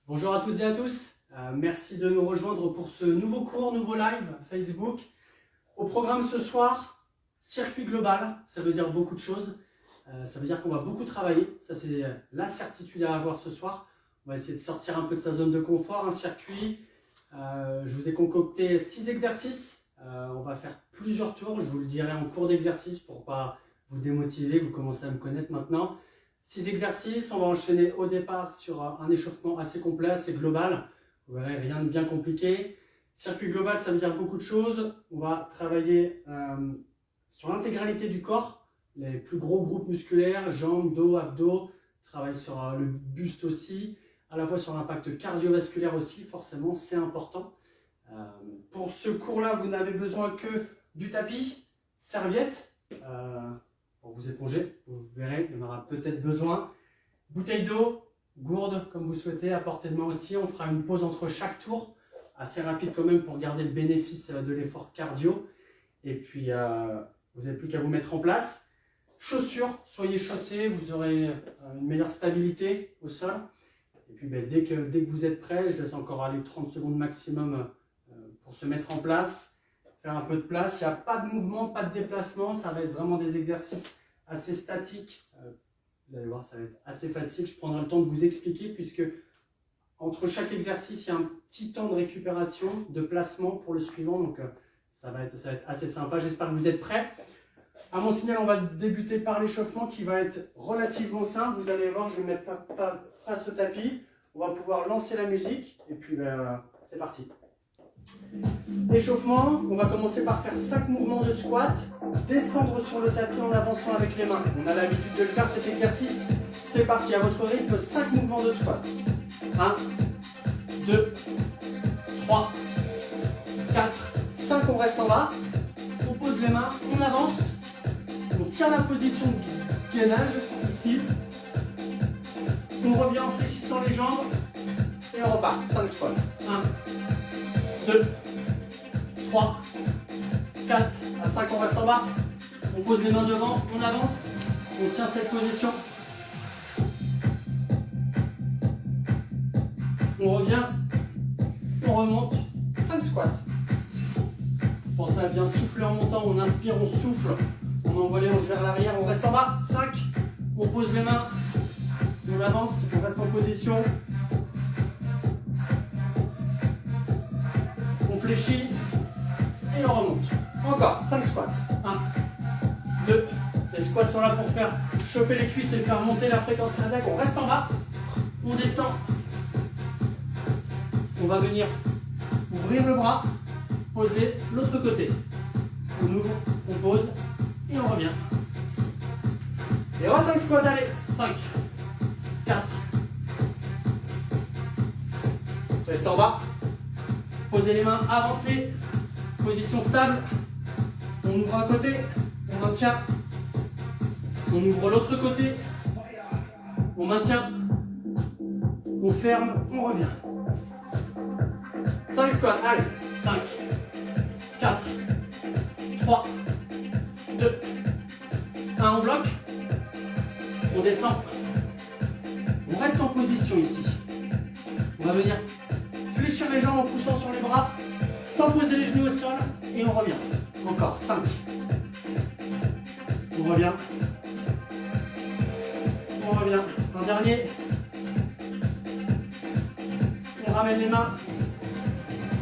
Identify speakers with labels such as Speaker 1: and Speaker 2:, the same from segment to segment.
Speaker 1: Bonjour à toutes et à tous, merci de nous rejoindre pour ce nouveau cours, nouveau live Facebook. Au programme ce soir, circuit global, ça veut dire beaucoup de choses. Ça veut dire qu'on va beaucoup travailler, ça c'est la certitude à avoir ce soir. On va essayer de sortir un peu de sa zone de confort, un circuit. Je vous ai concocté 6 exercices, on va faire plusieurs tours, je vous le dirai en cours d'exercice pour ne pas vous démotiver, vous commencez à me connaître maintenant. 6 exercices, on va enchaîner au départ sur un échauffement assez complet, assez global. Vous verrez, rien de bien compliqué. Circuit global, ça veut dire beaucoup de choses. On va travailler sur l'intégralité du corps, les plus gros groupes musculaires, jambes, dos, abdos. Travaille sur le buste aussi, à la fois sur l'impact cardiovasculaire aussi, forcément, c'est important. Pour ce cours-là, vous n'avez besoin que du tapis, serviette, pour vous éponger, vous verrez, il y en aura peut-être besoin. Bouteille d'eau, gourde, comme vous souhaitez, à portée de main aussi. On fera une pause entre chaque tour, assez rapide quand même pour garder le bénéfice de l'effort cardio. Et puis, vous n'avez plus qu'à vous mettre en place. Chaussures, soyez chaussés, vous aurez une meilleure stabilité au sol. Et puis, dès que vous êtes prêts, je laisse encore aller 30 secondes maximum pour se mettre en place. Faire un peu de place, il n'y a pas de mouvement, pas de déplacement, ça va être vraiment des exercices assez statiques. Vous allez voir, ça va être assez facile, je prendrai le temps de vous expliquer puisque entre chaque exercice, il y a un petit temps de récupération, de placement pour le suivant, donc ça va être assez sympa, j'espère que vous êtes prêts. À mon signal, on va débuter par l'échauffement qui va être relativement simple, vous allez voir, je vais mettre face au tapis, on va pouvoir lancer la musique et puis c'est parti. Échauffement, on va commencer par faire 5 mouvements de squat, descendre sur le tapis en avançant avec les mains. On a l'habitude de le faire cet exercice. C'est parti, à votre rythme, 5 mouvements de squat. 1, 2, 3, 4, 5, on reste en bas. On pose les mains, on avance. On tient la position de gainage, ici. On revient en fléchissant les jambes. Et on repart, 5 squats. 1, 2, 3, 4, à 5 on reste en bas, on pose les mains devant, on avance, on tient cette position, on revient, on remonte, 5 squats. Pensez à bien souffler en montant, on inspire, on souffle, on envoie les hanches vers l'arrière, on reste en bas, 5, on pose les mains, on avance, on reste en position. On fléchit et on remonte. Encore, 5 squats. 1, 2, les squats sont là pour faire chauffer les cuisses et faire monter la fréquence cardiaque. On reste en bas, on descend. On va venir ouvrir le bras, poser l'autre côté. On ouvre, on pose et on revient. Et on va 5 squats, allez. 5, 4. Restez en bas. Posez les mains, avancez, position stable, on ouvre un côté, on maintient, on ouvre l'autre côté, on maintient, on ferme, on revient. 5 squats, allez, 5, 4, 3, 2, 1, on bloque, on descend, on reste en position ici, on va venir fléchir les jambes en poussant sur les bras, sans poser les genoux au sol, et on revient. Encore, 5. On revient. On revient. Un dernier. On ramène les mains.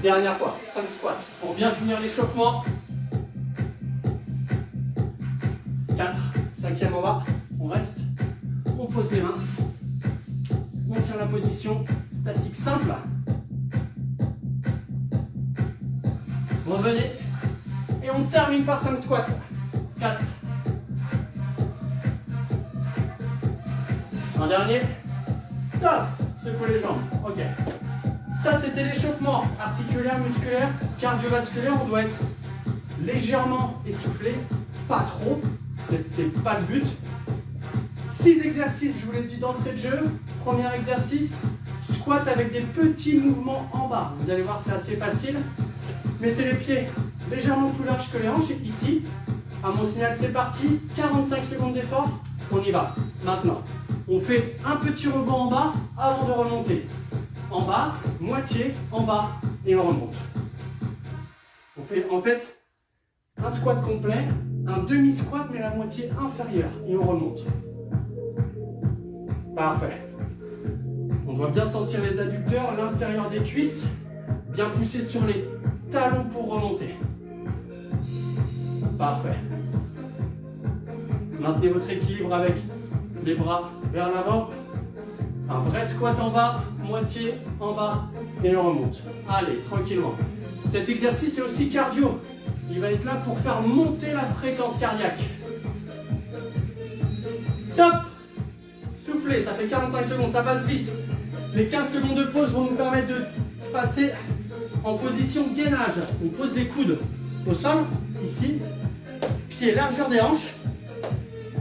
Speaker 1: Dernière fois, 5 squats. Pour bien finir l'échauffement. 4. 5e en bas. On reste. On pose les mains. On tient la position statique simple. Revenez et on termine par 5 squats. 4. Un dernier. Top. Secouez les jambes. Ok. Ça c'était l'échauffement articulaire, musculaire, cardiovasculaire. On doit être légèrement essoufflé, pas trop. C'était pas le but. 6 exercices, je vous l'ai dit d'entrée de jeu. Premier exercice, squat avec des petits mouvements en bas. Vous allez voir, c'est assez facile. Mettez les pieds légèrement plus larges que les hanches, ici. À mon signal, c'est parti. 45 secondes d'effort, on y va. Maintenant, on fait un petit rebond en bas avant de remonter. en bas, moitié, en bas, et on remonte. On fait en fait un squat complet, un demi-squat, mais la moitié inférieure, et on remonte. Parfait. On doit bien sentir les adducteurs, l'intérieur des cuisses, bien pousser sur les talons pour remonter. Parfait. Maintenez votre équilibre avec les bras vers l'avant. Un vrai squat en bas, moitié en bas et on remonte. Allez, tranquillement. Cet exercice est aussi cardio. Il va être là pour faire monter la fréquence cardiaque. Top! Soufflez, ça fait 45 secondes, ça passe vite. Les 15 secondes de pause vont nous permettre de passer en position gainage. On pose les coudes au sol, ici. Pied largeur des hanches.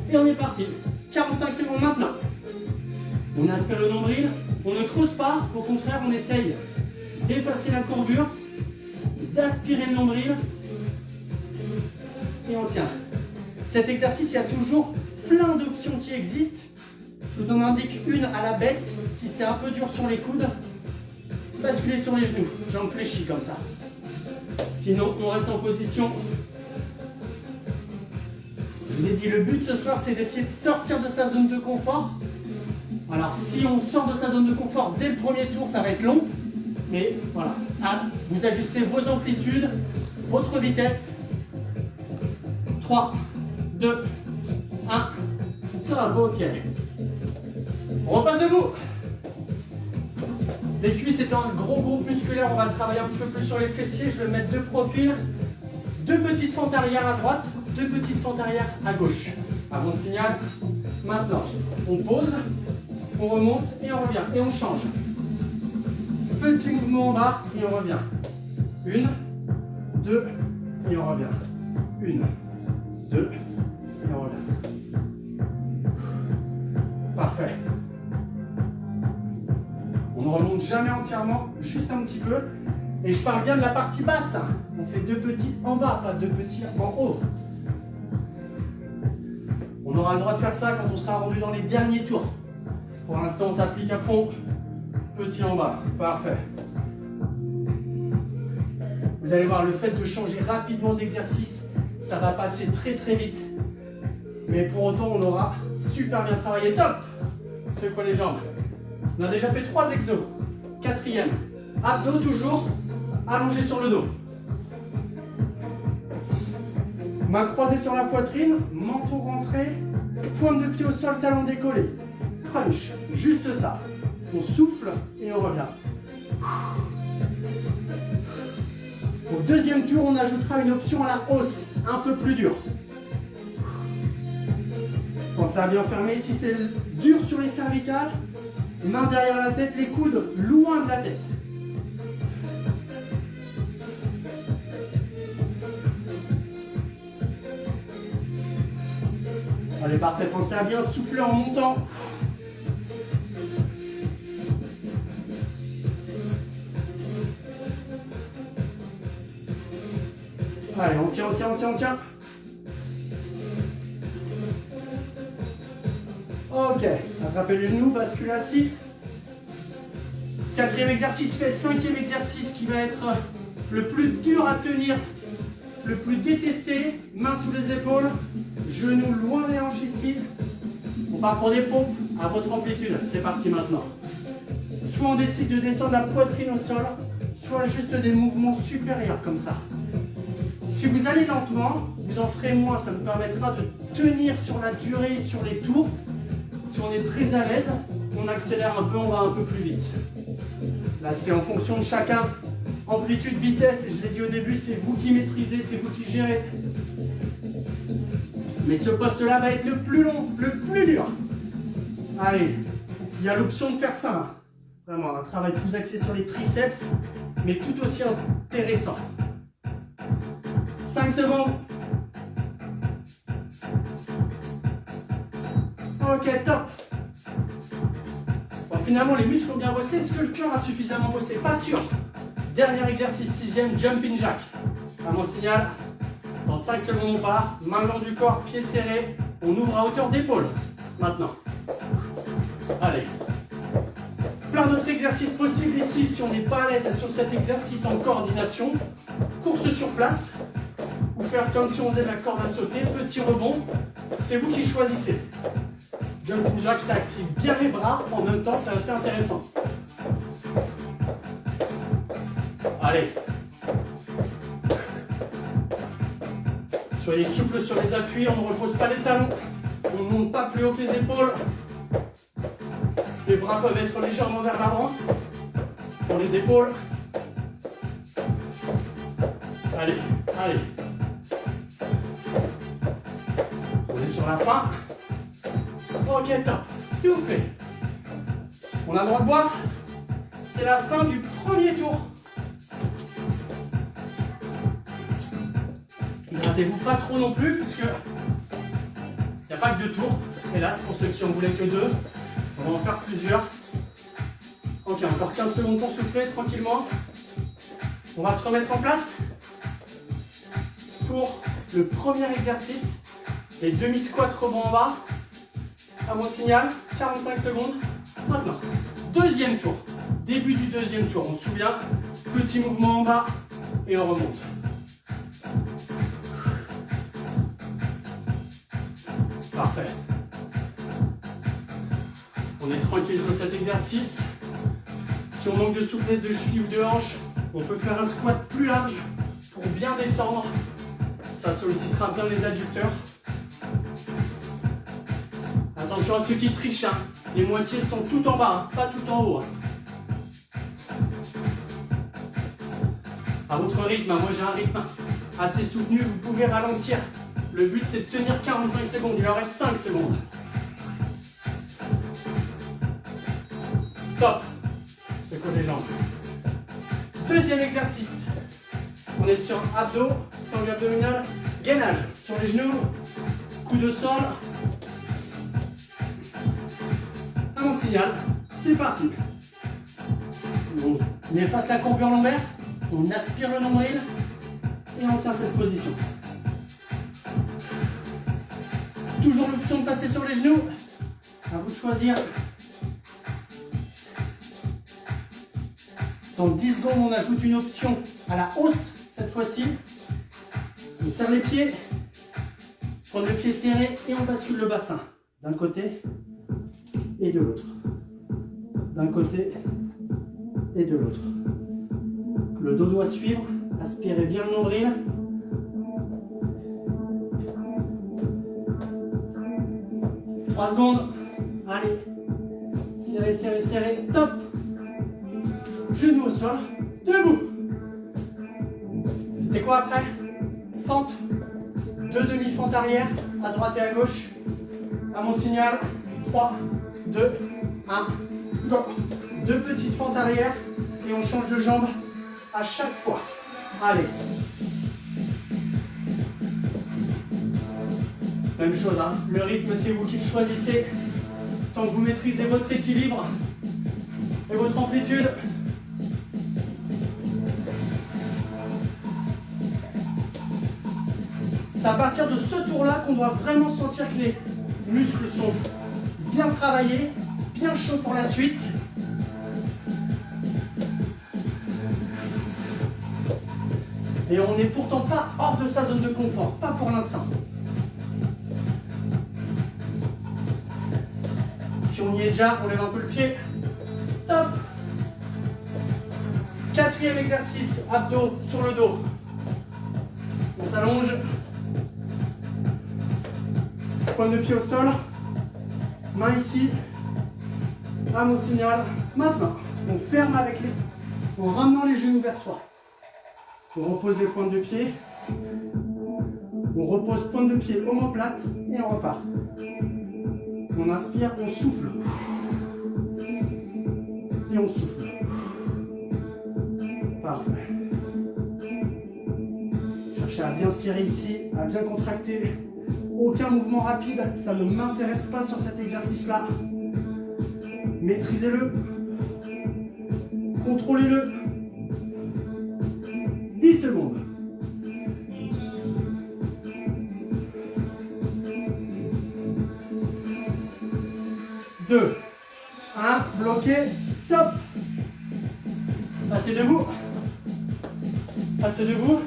Speaker 1: Et on est parti. 45 secondes maintenant. On aspire le nombril, on ne creuse pas, au contraire on essaye d'effacer la courbure, d'aspirer le nombril et on tient. Cet exercice, il y a toujours plein d'options qui existent. Je vous en indique une à la baisse, si c'est un peu dur sur les coudes, basculez sur les genoux, jambes fléchies comme ça. Sinon on reste en position. Je vous ai dit, le but ce soir c'est d'essayer de sortir de sa zone de confort. Alors si on sort de sa zone de confort dès le premier tour, ça va être long. Mais voilà, vous ajustez vos amplitudes, votre vitesse. 3, 2, 1, top, ok. On repasse debout. Les cuisses étant un gros groupe musculaire, on va travailler un petit peu plus sur les fessiers. Je vais mettre deux profils, deux petites fentes arrière à droite, deux petites fentes arrière à gauche. À mon signal, maintenant, on pose. On remonte et on revient. Et on change. Petit mouvement en bas et on revient. 1, 2 et on revient. 1, 2 et on revient. Parfait. On ne remonte jamais entièrement, juste un petit peu. Et je parle bien de la partie basse. On fait deux petits en bas, pas deux petits en haut. On aura le droit de faire ça quand on sera rendu dans les derniers tours. Pour l'instant, on s'applique à fond. Petit en bas. Parfait. Vous allez voir, le fait de changer rapidement d'exercice, ça va passer très très vite. Mais pour autant, on aura super bien travaillé. Top! Secouez les jambes. On a déjà fait 3 exos. 4e. Abdos toujours. Allongé sur le dos. Main croisée sur la poitrine. Menton rentré. Pointe de pied au sol, talon décollé. Crunch, juste ça. On souffle et on revient. Au deuxième tour, on ajoutera une option à la hausse, un peu plus dure. Pensez à bien fermer. Si c'est dur sur les cervicales, main derrière la tête, les coudes loin de la tête. Allez, parfait. Pensez à bien souffler en montant. Allez, on tient, on tient, on tient, on tient. Ok, attrapez les genoux, bascule assis. 4e exercice fait, 5e exercice qui va être le plus dur à tenir, le plus détesté. Mains sous les épaules, genoux loin des hanches ici. On part pour des pompes à votre amplitude. C'est parti maintenant. Soit on décide de descendre la poitrine au sol, soit juste des mouvements supérieurs comme ça. Si vous allez lentement, vous en ferez moins. Ça nous permettra de tenir sur la durée, sur les tours. Si on est très à l'aise, on accélère un peu, on va un peu plus vite. Là, c'est en fonction de chacun. Amplitude, vitesse, et je l'ai dit au début, c'est vous qui maîtrisez, c'est vous qui gérez. Mais ce poste-là va être le plus long, le plus dur. Allez, il y a l'option de faire ça. Vraiment, un travail plus axé sur les triceps, mais tout aussi intéressant. 5 secondes. Ok, top. Bon, finalement, les muscles ont bien bossé. Est-ce que le cœur a suffisamment bossé? Pas sûr. Dernier exercice, 6e, jumping jack. À mon signal, dans 5 secondes on part. Main le long du corps, pieds serrés. On ouvre à hauteur d'épaule. Maintenant. Allez. Plein d'autres exercices possibles ici si on n'est pas à l'aise sur cet exercice en coordination. Course sur place, ou faire comme si on faisait de la corde à sauter, petit rebond, c'est vous qui choisissez. Jumping jack, ça active bien les bras, en même temps c'est assez intéressant. Allez. Soyez souple sur les appuis, on ne repose pas les talons, on ne monte pas plus haut que les épaules. Les bras peuvent être légèrement vers l'avant, pour les épaules. Allez, allez. On est sur la fin. Ok, top. S'il vous plaît. On a le droit de boire. C'est la fin du premier tour. Hydratez-vous pas trop non plus, puisque il n'y a pas que 2 tours. Hélas, pour ceux qui en voulaient que 2. On va en faire plusieurs. Ok, encore 15 secondes pour souffler tranquillement. On va se remettre en place pour le premier exercice. Les demi-squats rebond en bas. À mon signal, 45 secondes. Maintenant, deuxième tour. Début du deuxième tour. On se souvient, petit mouvement en bas et on remonte. Parfait. On est tranquille sur cet exercice. Si on manque de souplesse de cheville ou de hanche, on peut faire un squat plus large pour bien descendre. Ça sollicitera bien les adducteurs. Attention à ceux qui trichent, hein. Les moitiés sont tout en bas, hein, pas tout en haut. Hein. À votre rythme, hein. Moi j'ai un rythme assez soutenu, vous pouvez ralentir. Le but c'est de tenir 45 secondes, il en reste 5 secondes. Top. Secoue les jambes. Deuxième exercice. On est sur abdos, sangle abdominal, gainage sur les genoux, coup de sol. À mon signal, c'est parti. On efface la courbure lombaire, on aspire le nombril et on tient cette position. Toujours l'option de passer sur les genoux. À vous de choisir. Dans 10 secondes, on ajoute une option à la hausse cette fois-ci. On serre les pieds, prend le pied serré et on bascule le bassin d'un côté et de l'autre. D'un côté et de l'autre. Le dos doit suivre, aspirez bien le nombril. Trois secondes. Allez. Serrez, serrez, serrez. Top. Genoux au sol. Debout. C'était quoi après? Fente. 2 demi-fentes arrière, à droite et à gauche. À mon signal. 3, 2, 1. Go. 2 petites fentes arrière. Et on change de jambe à chaque fois. Allez. Même chose, hein. Le rythme c'est vous qui le choisissez. Tant que vous maîtrisez votre équilibre et votre amplitude. C'est à partir de ce tour-là qu'on doit vraiment sentir que les muscles sont bien travaillés, bien chauds pour la suite. Et on n'est pourtant pas hors de sa zone de confort, pas pour l'instant. Si on y est déjà, on lève un peu le pied. Top. 4e exercice, abdos sur le dos. On s'allonge. Pointe de pied au sol. Main ici. À mon signal. Maintenant, on ferme avec les... en ramenant les genoux vers soi. On repose les pointes de pied. On repose pointe de pied omoplate et on repart. On inspire, on souffle. Et on souffle. Parfait. Cherchez à bien serrer ici, à bien contracter. Aucun mouvement rapide, ça ne m'intéresse pas sur cet exercice-là. Maîtrisez-le. Contrôlez-le. 10 secondes. Deux, 1, bloqué, top. Passez debout. Passez debout.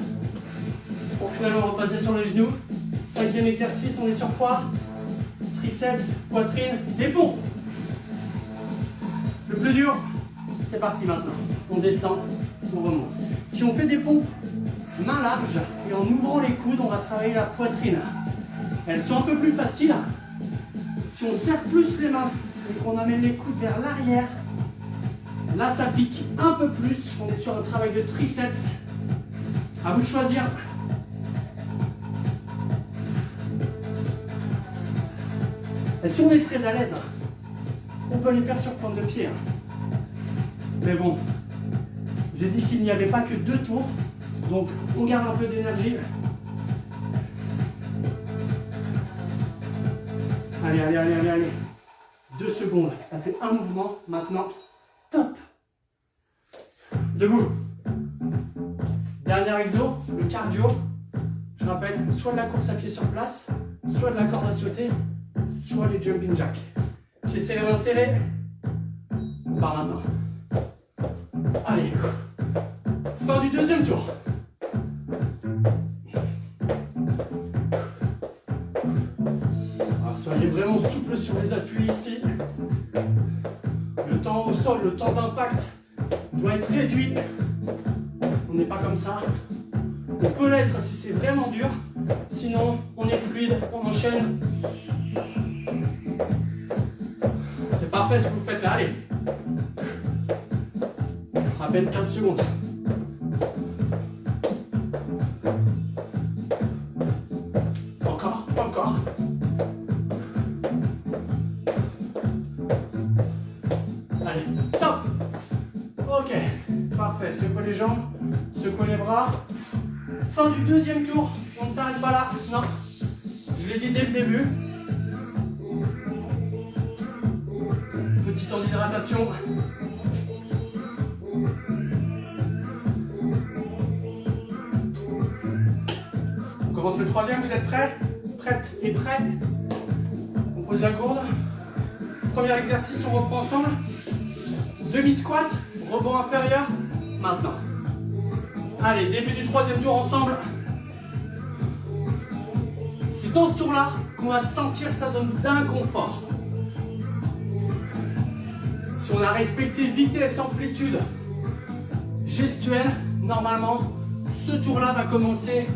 Speaker 1: Pour finalement repasser sur les genoux. 5e exercice, on est sur quoi? Triceps, poitrine, les pompes. Le plus dur, c'est parti maintenant. On descend, on remonte. Si on fait des pompes main large et en ouvrant les coudes, on va travailler la poitrine. Elles sont un peu plus faciles. Si on serre plus les mains et qu'on amène les coudes vers l'arrière, là ça pique un peu plus. On est sur un travail de triceps. À vous de choisir. Et si on est très à l'aise, on peut les faire sur pointe de pied. Mais bon, j'ai dit qu'il n'y avait pas que 2 tours, donc on garde un peu d'énergie. Allez, allez, allez, allez, allez. 2 secondes, ça fait un mouvement. Maintenant, top. Debout. Dernier exo, le cardio. Je rappelle, soit de la course à pied sur place, soit de la corde à sauter, soit les jumping jacks. J'essaie de m'insérer. On part maintenant. Allez. Fin du 2e tour. Alors, soyez vraiment souple sur les appuis ici. Le temps au sol, le temps d'impact doit être réduit. On n'est pas comme ça. On peut l'être si c'est vraiment dur. Sinon, on est fluide, on enchaîne. C'est parfait ce que vous faites là. Allez. À peine 15 secondes. Encore, encore. Allez, top. Ok, parfait. Secouez les jambes, secouez les bras. Fin du 2e tour. On ne s'arrête pas là. Non. Je l'ai dit dès le début. Petit temps d'hydratation. On commence le 3e, vous êtes prêts? Prête et prêt? On pose la gourde. Premier exercice, on reprend ensemble. Demi-squat, rebond inférieur. Maintenant. Allez, début du 3e tour ensemble. C'est dans ce tour-là qu'on va sentir sa zone d'inconfort. Si on a respecté vitesse, amplitude, gestuelle, normalement, ce tour-là va commencer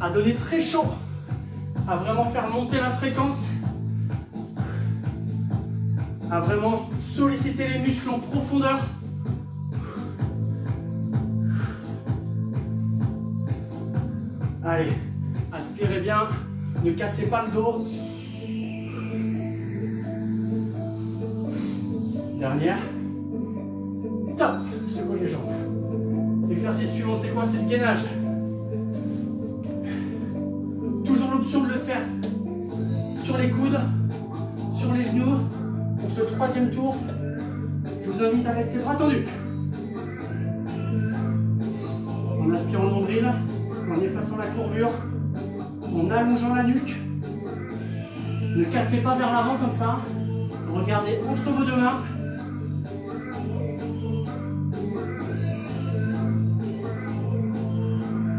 Speaker 1: à donner très chaud, à vraiment faire monter la fréquence, à vraiment solliciter les muscles en profondeur. Allez, aspirez bien, ne cassez pas le dos. Dernière. Top, secouez les jambes. L'exercice suivant, c'est quoi? C'est le gainage. Toujours l'option de le faire sur les coudes, sur les genoux. Pour ce 3e tour, je vous invite à rester bras tendus. En aspirant le nombril, en effaçant la courbure, en allongeant la nuque. Ne cassez pas vers l'avant comme ça. Regardez entre vos 2 mains.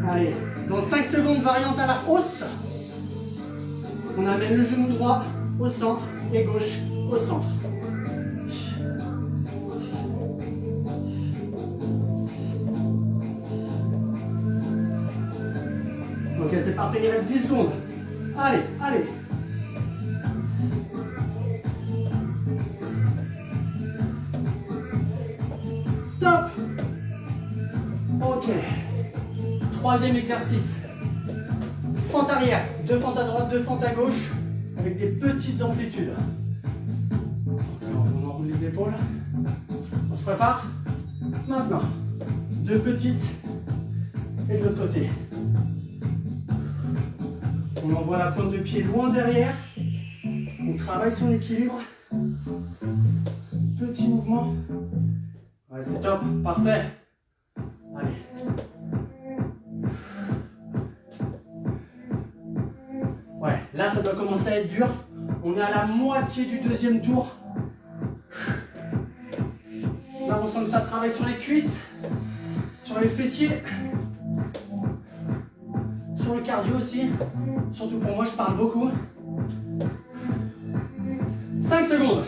Speaker 1: Allez, dans 5 secondes, variante à la hausse. On amène le genou droit au centre et gauche au centre. Ok, c'est parfait, il reste 10 secondes. Allez, allez. Stop. Ok. 3e exercice. Fente arrière, 2 fentes à droite, 2 fentes à gauche, avec des petites amplitudes. On enroule les épaules. On se prépare. Maintenant, 2 petites et de l'autre côté. On envoie la pointe de pied loin derrière. On travaille son équilibre. Petit mouvement. Ouais, c'est top, parfait. Allez. Ouais, là ça doit commencer à être dur. On est à la moitié du 2e tour. Là on sent que ça travaille sur les cuisses, sur les fessiers, sur le cardio aussi. Surtout pour moi, je parle beaucoup. 5 secondes.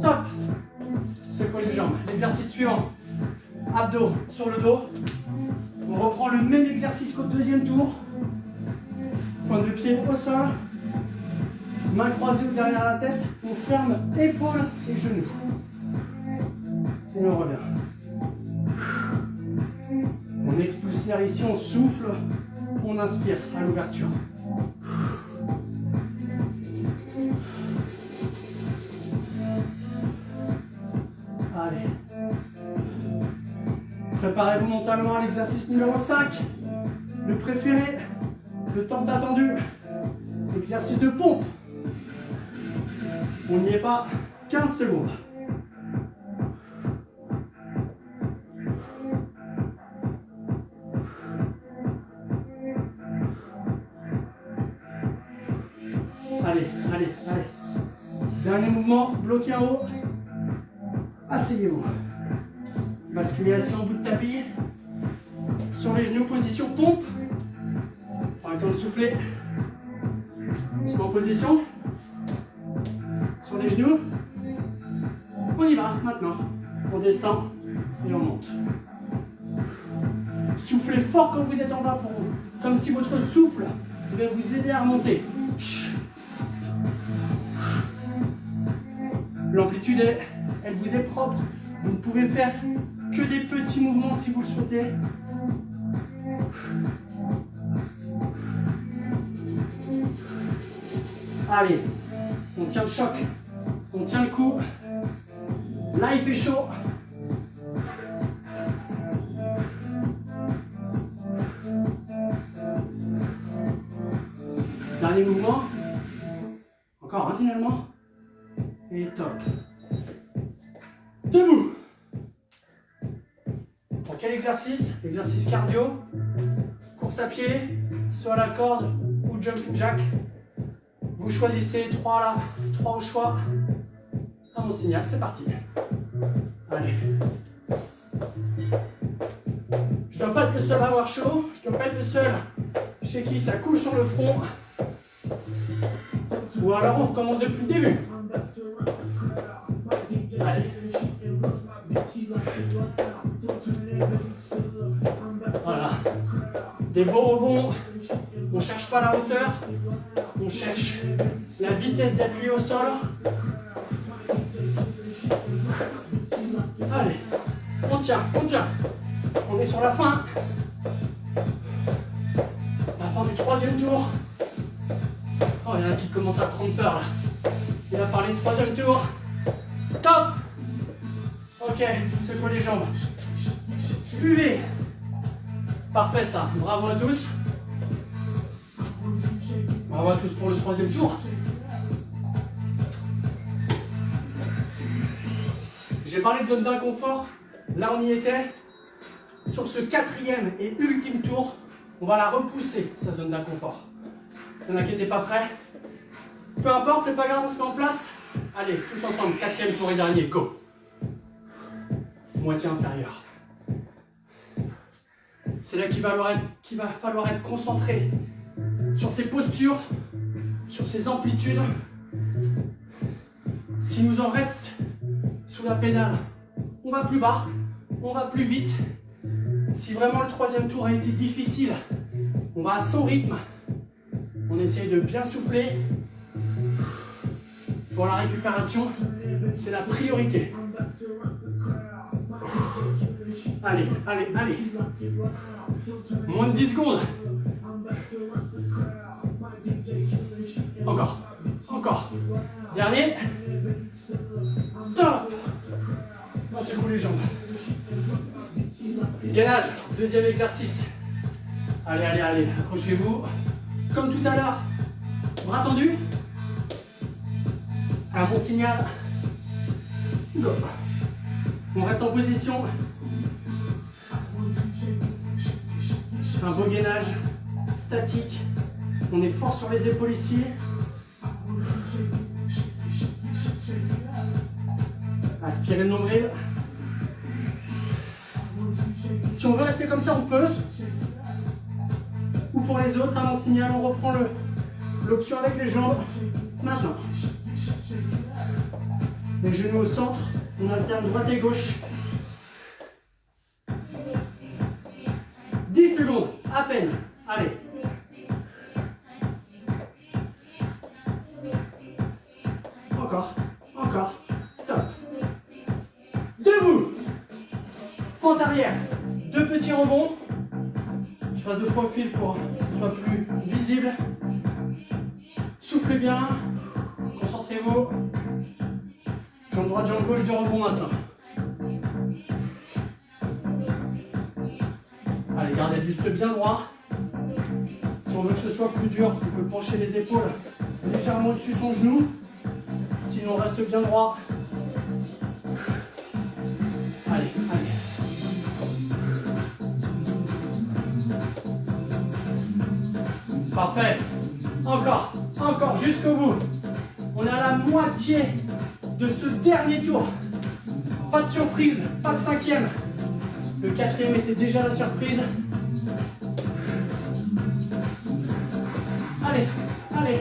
Speaker 1: Top. Secouez les jambes. L'exercice suivant. Abdos sur le dos. On reprend le même exercice qu'au deuxième tour. Pointe de pied au sol. Mains croisées derrière la tête. On ferme épaules et genoux. Et on revient. On expulse l'air ici, on souffle. On inspire à l'ouverture. Allez. Préparez-vous mentalement à l'exercice numéro 5. Le préféré, le temps attendu. Exercice de pompe. On n'y est pas. 15 secondes. Allez, allez, allez. Dernier mouvement, bloqué en haut. Asseyez-vous. Basculez assis en bout de tapis. Sur les genoux, position pompe. Prends le temps de souffler. On se met en position. Sur les genoux. On y va maintenant. On descend et on monte. Soufflez fort quand vous êtes en bas pour vous. Comme si votre souffle devait vous aider à remonter. L'amplitude, elle vous est propre. Vous ne pouvez faire que des petits mouvements si vous le souhaitez. Allez, on tient le choc, on tient le coup. Là, il fait chaud. Dernier mouvement. Encore un finalement. Et top. Debout. Pour quel exercice? Exercice cardio, course à pied, saut à la corde ou jumping jack. Vous choisissez 3 là, 3 au choix. À mon signal, c'est parti. Allez. Je dois pas être le seul à avoir chaud. Je dois pas être le seul chez qui ça coule sur le front. Ou alors on recommence depuis le début. Allez. Voilà. Des beaux rebonds. On ne cherche pas la hauteur. On cherche la vitesse d'appui au sol. Allez. On tient, on tient. On est sur la fin. La fin du 3e tour. Oh, il y en a qui commencent à prendre peur là. Il a parlé de 3e tour. Top. Ok, secouez les jambes. Buvez. Parfait ça. Bravo à tous. Bravo à tous pour le 3e tour. J'ai parlé de zone d'inconfort. Là, on y était. Sur ce 4e et ultime tour, on va la repousser, sa zone d'inconfort. Ne vous inquiétez pas prêt. Peu importe, c'est pas grave, on se met en place. Allez, tous ensemble, 4e tour et dernier, go. Moitié inférieure. C'est là qu'il va falloir être concentré sur ses postures, sur ses amplitudes. S'il nous en reste sous la pédale, on va plus bas, on va plus vite. Si vraiment le 3e tour a été difficile, on va à son rythme. On essaye de bien souffler. Pour la récupération, c'est la priorité. Allez, allez, allez. Moins de 10 secondes. Encore, encore. Dernier. Top. On secoue les jambes. Gainage, 2e exercice. Allez, allez, allez, accrochez-vous. Comme tout à l'heure, bras tendus. À bon signal. Go. On reste en position. Un beau gainage statique. On est fort sur les épaules ici. Aspirez le nombril. Si on veut rester comme ça, on peut. Ou pour les autres, avant le signal, on reprend l'option avec les jambes. Maintenant. Les genoux au centre, on alterne droite et gauche. 10 secondes, à peine. Allez. Encore, encore. Top. Debout. Fente arrière. Deux petits rebonds. Je reste de profil pour que ce soit plus visible. Soufflez bien. Concentrez-vous. Jambe droite, jambe gauche, deux rebonds maintenant. Allez, gardez le buste bien droit. Si on veut que ce soit plus dur, on peut pencher les épaules légèrement au-dessus de son genou. Sinon, on reste bien droit. Allez, allez. Parfait. Encore, encore, jusqu'au bout. On est à la moitié de ce dernier tour. Pas de surprise, pas de cinquième. Le quatrième était déjà la surprise. Allez, allez.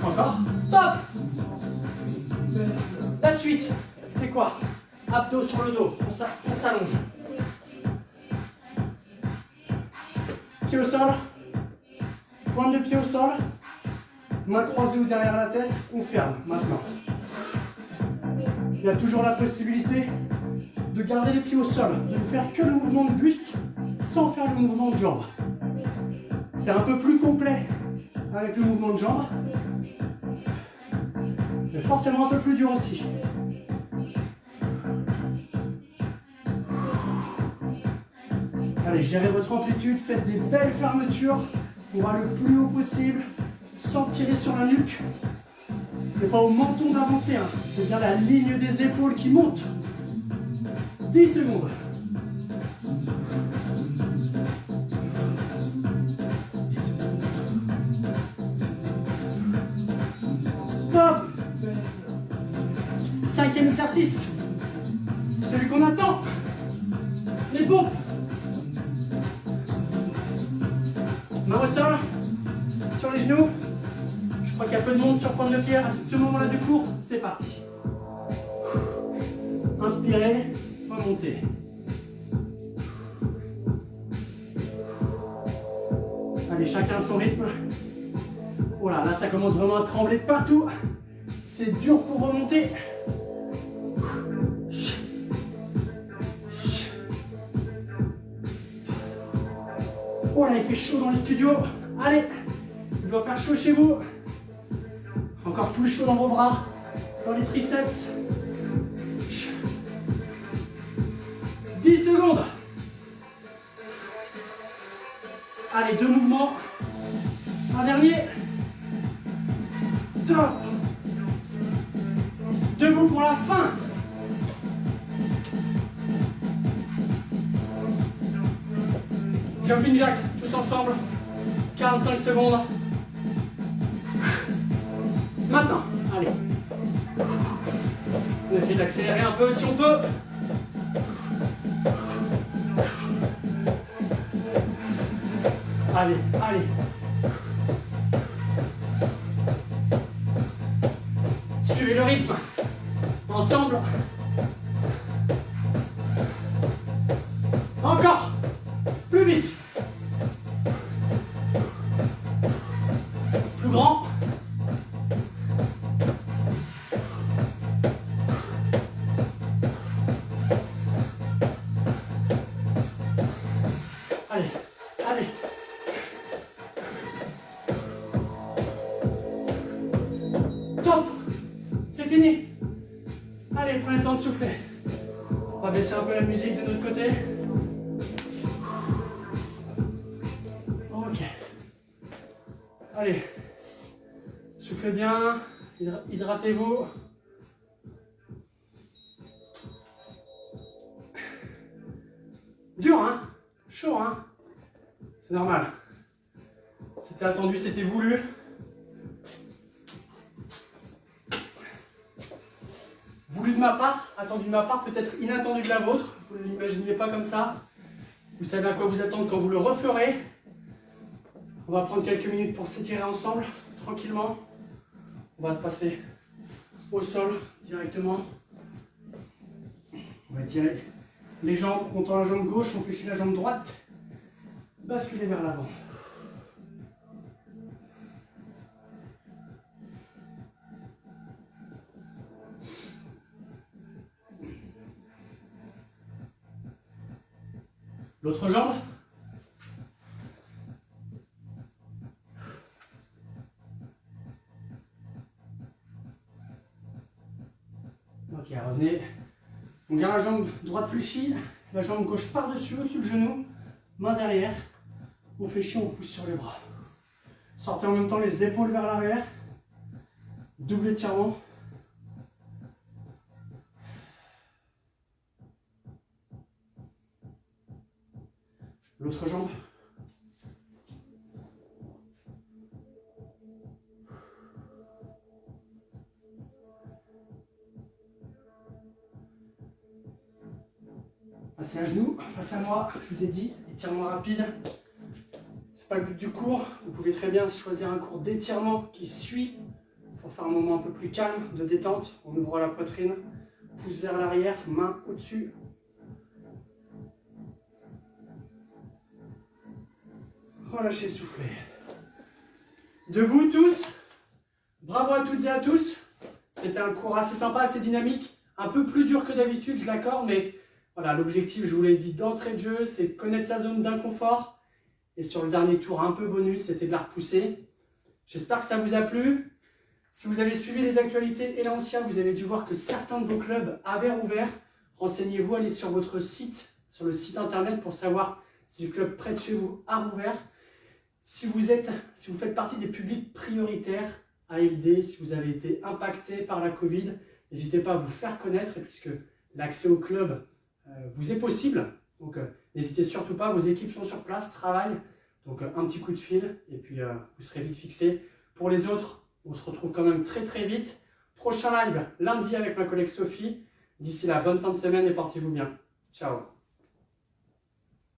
Speaker 1: Encore. Top. La suite, c'est quoi? Abdos sur le dos, on s'allonge. Pied au sol. Pointe de pied au sol. Main croisée ou derrière la tête, on ferme maintenant. Il y a toujours la possibilité de garder les pieds au sol, de ne faire que le mouvement de buste sans faire le mouvement de jambe. C'est un peu plus complet avec le mouvement de jambe, mais forcément un peu plus dur aussi. Allez, gérez votre amplitude, faites des belles fermetures. On va le plus haut possible, sans tirer sur la nuque. C'est pas au menton d'avancer, hein. C'est bien la ligne des épaules qui monte. 10 secondes. Top. Cinquième exercice. Celui qu'on attend. Les pompes. Main au sol. Sur les genoux. Je crois qu'il y a peu de monde sur pointe de pied à ce moment-là du cours. C'est parti. Inspirez, remontez. Allez, chacun son rythme. Voilà, là ça commence vraiment à trembler de partout. C'est dur pour remonter. Oh là, il fait chaud dans le studio. Allez, il doit faire chaud chez vous. Encore plus chaud dans vos bras, dans les triceps. 10 secondes. Allez, deux mouvements. Un dernier. Top. Debout pour la fin. Jumping jack, tous ensemble. 45 secondes. Maintenant, allez. On essaie d'accélérer un peu si on peut. Allez, allez. Suivez le rythme. Ensemble. Encore. Plus vite. Plus grand. Allez, allez. Top. C'est fini. Allez, prenez le temps de souffler. On va baisser un peu la musique de notre côté. Ok. Allez. Soufflez bien. Hydratez-vous. Dur, hein? Chaud, hein? C'est normal. C'était attendu, c'était voulu. ma part, peut-être inattendu de la vôtre, vous ne l'imaginiez pas comme ça. Vous savez à quoi vous attendre quand vous le referez. On va prendre quelques minutes pour s'étirer ensemble, tranquillement. On va passer au sol directement. On va tirer les jambes, on tend la jambe gauche, on fléchit la jambe droite. Basculer vers l'avant. L'autre jambe. Ok, revenez. On garde la jambe droite fléchie, la jambe gauche par-dessus, au-dessus du genou, main derrière. On fléchit, on pousse sur les bras. Sortez en même temps les épaules vers l'arrière. Double étirement. L'autre jambe. Passez à genoux, face à moi, je vous ai dit, étirement rapide. C'est pas le but du cours. Vous pouvez très bien choisir un cours d'étirement qui suit pour faire un moment un peu plus calme, de détente. On ouvre la poitrine, pouce vers l'arrière, main au-dessus. Relâchez, soufflez. Debout tous. Bravo à toutes et à tous. C'était un cours assez sympa, assez dynamique, un peu plus dur que d'habitude, je l'accorde, mais voilà, l'objectif, je vous l'ai dit d'entrée de jeu, c'est connaître sa zone d'inconfort. Et sur le dernier tour, un peu bonus, c'était de la repousser. J'espère que ça vous a plu. Si vous avez suivi les actualités et l'ancien, vous avez dû voir que certains de vos clubs avaient rouvert. Renseignez-vous, allez sur votre site, sur le site internet pour savoir si le club près de chez vous a rouvert. Si vous faites partie des publics prioritaires ALD, si vous avez été impacté par la Covid, n'hésitez pas à vous faire connaître, puisque l'accès au club vous est possible. Donc n'hésitez surtout pas, vos équipes sont sur place, travaillent. Donc un petit coup de fil et puis vous serez vite fixé. Pour les autres, on se retrouve quand même très très vite. Prochain live lundi avec ma collègue Sophie. D'ici là, bonne fin de semaine et portez-vous bien. Ciao.